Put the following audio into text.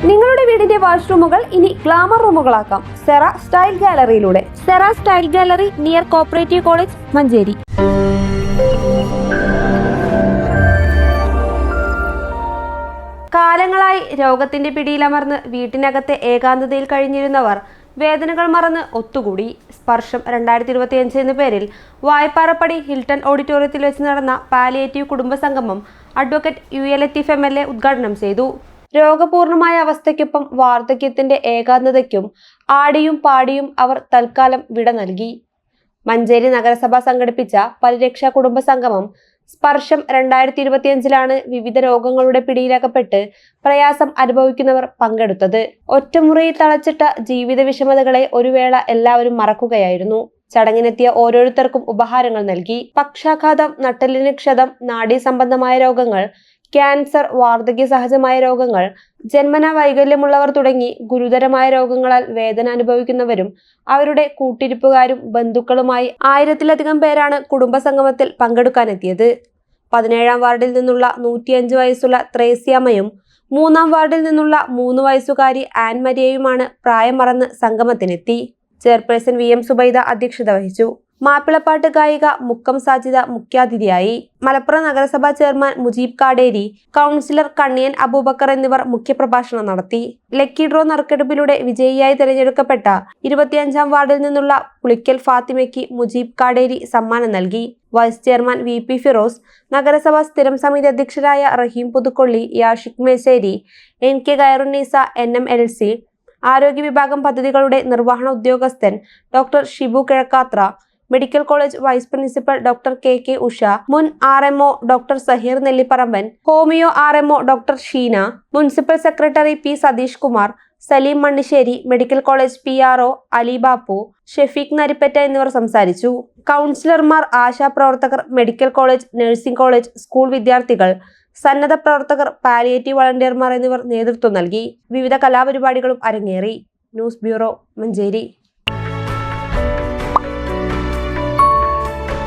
നിങ്ങളുടെ വീടിന്റെ വാഷ്റൂമുകൾ ഇനി ഗ്ലാമർ റൂമുകളാക്കാം സെറ സ്റ്റൈൽ ഗാലറിയിലൂടെ. Sera style gallery near cooperative college, Manjeri. കാലങ്ങളായി രോഗത്തിന്റെ പിടിയിലമർന്ന് വീട്ടിനകത്തെ ഏകാന്തതയിൽ കഴിഞ്ഞിരുന്നവർ വേദനകൾ മറന്ന് ഒത്തുകൂടി. സ്പർശം 2025 എന്ന പേരിൽ വായ്പാറപ്പടി ഹിൽട്ടൺ ഓഡിറ്റോറിയത്തിൽ വെച്ച് നടന്ന പാലിയേറ്റീവ് കുടുംബ സംഗമം അഡ്വക്കേറ്റ് UA ലത്തീഫ് MLA ഉദ്ഘാടനം ചെയ്തു. രോഗപൂർണമായ അവസ്ഥയ്ക്കൊപ്പം വാർദ്ധക്യത്തിന്റെ ഏകാന്തതയ്ക്കും ആടിയും പാടിയും അവർ തൽക്കാലം വിട നൽകി. മഞ്ചേരി നഗരസഭ സംഘടിപ്പിച്ച പരിരക്ഷാ കുടുംബ സംഗമം സ്പർശം 2025 വിവിധ രോഗങ്ങളുടെ പിടിയിലകപ്പെട്ട് പ്രയാസം അനുഭവിക്കുന്നവർ പങ്കെടുത്തത്. ഒറ്റമുറിയിൽ തളച്ചിട്ട ജീവിത വിഷമതകളെ ഒരു വേള എല്ലാവരും മറക്കുകയായിരുന്നു. ചടങ്ങിനെത്തിയ ഓരോരുത്തർക്കും ഉപഹാരങ്ങൾ നൽകി. പക്ഷാഘാതം, നട്ടെല്ലിന് ക്ഷതം, നാഡീ സംബന്ധമായ രോഗങ്ങൾ, ക്യാൻസർ, വാർദ്ധക്യ സഹജമായ രോഗങ്ങൾ, ജന്മന വൈകല്യമുള്ളവർ തുടങ്ങി ഗുരുതരമായ രോഗങ്ങളാൽ വേദന അനുഭവിക്കുന്നവരും അവരുടെ കൂട്ടിരിപ്പുകാരും ബന്ധുക്കളുമായി 1000-ലധികം പേരാണ് കുടുംബസംഗമത്തിൽ പങ്കെടുക്കാനെത്തിയത്. 17-ാം വാർഡിൽ നിന്നുള്ള 105 വയസ്സുള്ള ത്രേസ്യാമ്മയും 3-ാം വാർഡിൽ നിന്നുള്ള 3 വയസ്സുകാരി ആൻ മരിയയുമാണ് പ്രായം മറന്ന് സംഗമത്തിനെത്തി. ചെയർപേഴ്സൺ VM സുബൈദ അധ്യക്ഷത വഹിച്ചു. മാപ്പിളപ്പാട്ട് ഗായിക മുക്കം സാജിദ മുഖ്യാതിഥിയായി. മലപ്പുറം നഗരസഭാ ചെയർമാൻ മുജീബ് കാടേരി, കൗൺസിലർ കണ്ണിയൻ അബൂബക്കർ എന്നിവർ മുഖ്യപ്രഭാഷണം നടത്തി. ലക്കി ഡ്രോ നറുക്കെടുപ്പിലൂടെ വിജയിയായി തിരഞ്ഞെടുക്കപ്പെട്ട 25-ാം വാർഡിൽ നിന്നുള്ള പുളിക്കൽ ഫാത്തിമയ്ക്ക് മുജീബ് കാടേരി സമ്മാനം നൽകി. വൈസ് ചെയർമാൻ VP ഫിറോസ്, നഗരസഭാ സ്ഥിരം സമിതി അധ്യക്ഷരായ റഹീം പുതുക്കൊള്ളി, യാഷിഖ് മേശ്ശേരി, NK ഖൈറുന്നീസ, NMLC ആരോഗ്യ വിഭാഗം പദ്ധതികളുടെ നിർവഹണ ഉദ്യോഗസ്ഥൻ doctor Shibu Kizhakkathra, medical college vice principal doctor KK Usha, മുൻ RMO doctor Saheer Nellipparamban, homoeo RMO doctor Sheena, municipal secretary P Satheesh Kumar, Saleem Mannisseri, medical college PRO Ali Bappu, Shefeeq Narippatta എന്നിവർ സംസാരിച്ചു. കൗൺസിലർമാർ, ആശാപ്രവർത്തകർ, medical college, nursing college, school വിദ്യാർത്ഥികൾ, സന്നദ്ധ പ്രവർത്തകർ, പാലിയേറ്റീവ് വളണ്ടിയർമാർ എന്നിവർ നേതൃത്വം നൽകി. വിവിധ കലാപരിപാടികളും അരങ്ങേറി. News bureau, Manjeri.